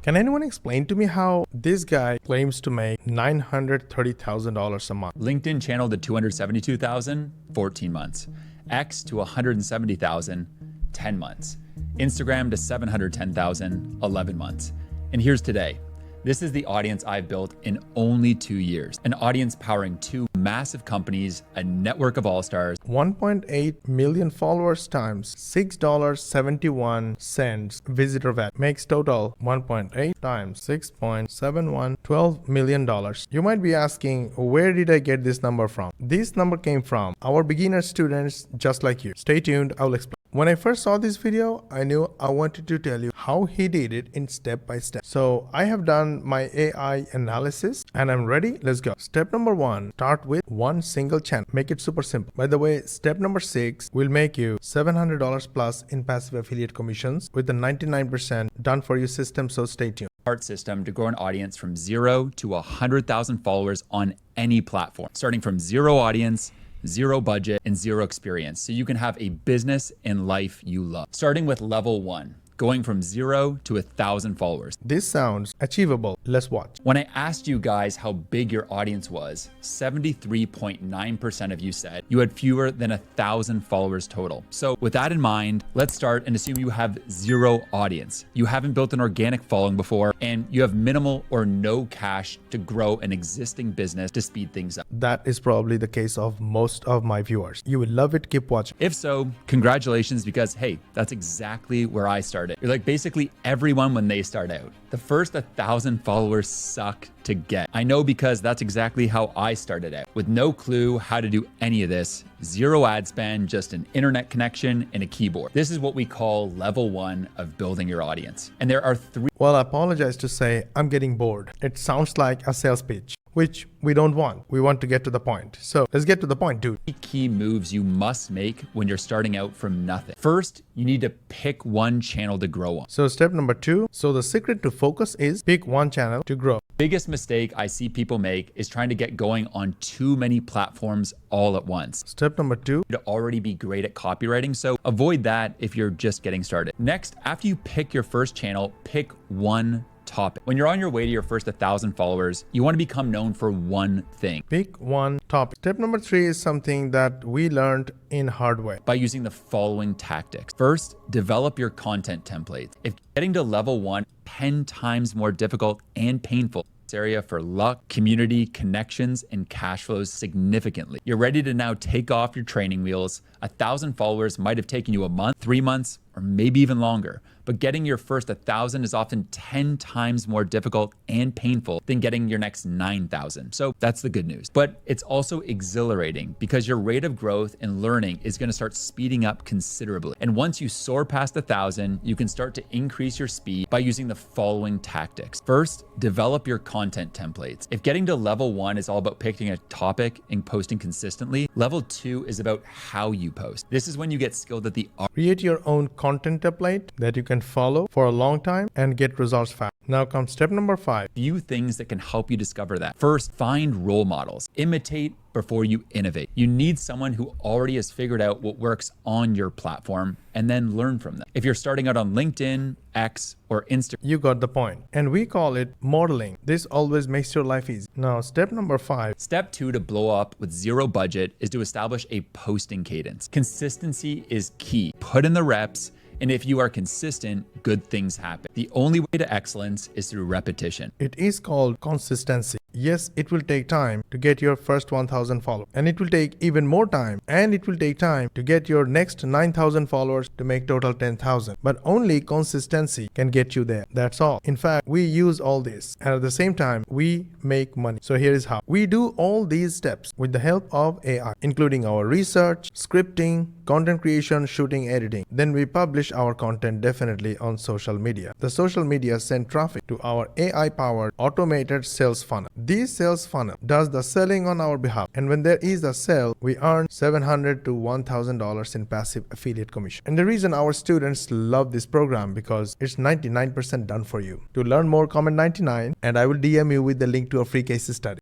Can anyone explain to me how this guy claims to make $930,000 a month? LinkedIn channel to 272,000, 14 months. X to 170,000, 10 months. Instagram to 710,000, 11 months. And here's today. This is the audience I've built in only 2 years. An audience powering 2 massive companies, a network of all-stars. 1.8 million followers times $6.71 visitor value makes total 1.8 times 6.71, $12 million. You might be asking, where did I get this number from? This number came from our beginner students just like you. Stay tuned, I'll explain. When I first saw this video, I knew I wanted to tell you how he did it in step by step. So I have done my AI analysis and I'm ready. Let's go. Step number 1, start with one single channel. Make it super simple. By the way, step number 6 will make you $700 plus in passive affiliate commissions with the 99% done for you system. So stay tuned. Art system to grow an audience from 0 to 100,000 followers on any platform, starting from 0 audience, 0 budget, and 0 experience, so you can have a business and life you love. Starting with level 1, going from 0 to 1,000 followers. This sounds achievable. Let's watch. When I asked you guys how big your audience was, 73.9% of you said you had fewer than 1,000 followers total. So with that in mind, let's start and assume you have 0 audience. You haven't built an organic following before, and you have minimal or no cash to grow an existing business to speed things up. That is probably the case of most of my viewers. You will love it. Keep watching. If so, congratulations, because hey, that's exactly where I started. You're like basically everyone when they start out. The first 1,000 followers suck to get. I know, because that's exactly how I started out, with no clue how to do any of this. 0 ad spend, just an internet connection and a keyboard. This is what we call level 1 of building your audience. And there are 3. Well, I apologize to say I'm getting bored. It sounds like a sales pitch, which we don't want. We want to get to the point. So let's get to the point, dude. Key moves you must make when you're starting out from nothing. First, you need to pick one channel to grow on. So step number 2. So the secret to focus is pick one channel to grow. Biggest mistake I see people make is trying to get going on too many platforms all at once. Step number 2. To already be great at copywriting, so avoid that if you're just getting started. Next, after you pick your first channel, pick one topic. When you're on your way to your first 1,000 followers, you want to become known for one thing. Pick one topic. Step number 3 is something that we learned in hard way. By using the following tactics. First, develop your content templates. If getting to level 1, 10 times more difficult and painful, this area for luck, community, connections, and cash flows significantly. You're ready to now take off your training wheels. 1,000 followers might have taken you a month, 3 months, or maybe even longer. But getting your first 1,000 is often 10 times more difficult and painful than getting your next 9,000. So that's the good news. But it's also exhilarating, because your rate of growth and learning is going to start speeding up considerably. And once you soar past 1,000, you can start to increase your speed by using the following tactics. First, develop your content templates. If getting to level 1 is all about picking a topic and posting consistently, level 2 is about how you post. This is when you get skilled at the art. Create your own content template that you can follow for a long time and get results fast. Now comes step number 5. Few things that can help you discover that. First, find role models. Imitate before you innovate. You need someone who already has figured out what works on your platform, and then learn from them. If you're starting out on LinkedIn, X, or Instagram, you got the point. And we call it modeling. This always makes your life easy. Now, step number 5. Step 2 to blow up with 0 budget is to establish a posting cadence. Consistency is key. Put in the reps, and if you are consistent, good things happen. The only way to excellence is through repetition. It is called consistency. Yes, it will take time to get your first 1,000 followers, and it will take even more time, and it will take time to get your next 9,000 followers to make total 10,000. But only consistency can get you there. That's all. In fact, we use all this, and at the same time, we make money. So here is how. We do all these steps with the help of AI, including our research, scripting, content creation, shooting, editing. Then we publish our content definitely on social media. The social media send traffic to our AI-powered automated sales funnel. This sales funnel does the selling on our behalf, and when there is a sale, we earn $700 to $1,000 in passive affiliate commission. And the reason our students love this program, because it's 99% done for you. To learn more, comment 99, and I will DM you with the link to a free case study.